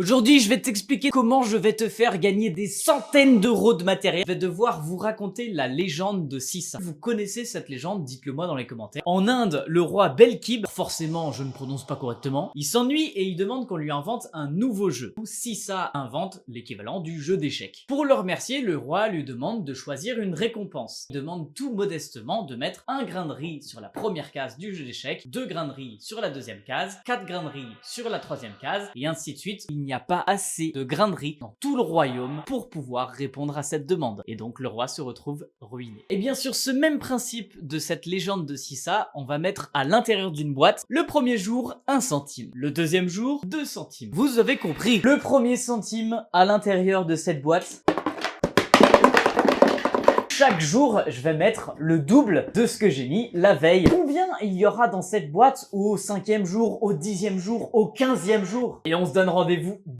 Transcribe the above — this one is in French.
Aujourd'hui, je vais t'expliquer comment je vais te faire gagner des centaines d'euros de matériel. Je vais devoir vous raconter la légende de Sissa. Vous connaissez cette légende? Dites-le moi dans les commentaires. En Inde, le roi Belkib, forcément je ne prononce pas correctement, il s'ennuie et il demande qu'on lui invente un nouveau jeu. Sissa invente l'équivalent du jeu d'échecs. Pour le remercier, le roi lui demande de choisir une récompense. Il demande tout modestement de mettre un grain de riz sur la première case du jeu d'échecs, 2 grains de riz sur la deuxième case, 4 grains de riz sur la troisième case, et ainsi de suite. Il n'y a pas assez de grains de riz dans tout le royaume pour pouvoir répondre à cette demande. Et donc le roi se retrouve ruiné. Et bien sur ce même principe de cette légende de Sissa, on va mettre à l'intérieur d'une boîte, le premier jour 1 centime, le deuxième jour 2 centimes. Vous avez compris, le premier centime à l'intérieur de cette boîte. Chaque jour, je vais mettre le double de ce que j'ai mis la veille. Combien il y aura dans cette boîte au 5e jour, au 10e jour, au 15e jour? Et on se donne rendez-vous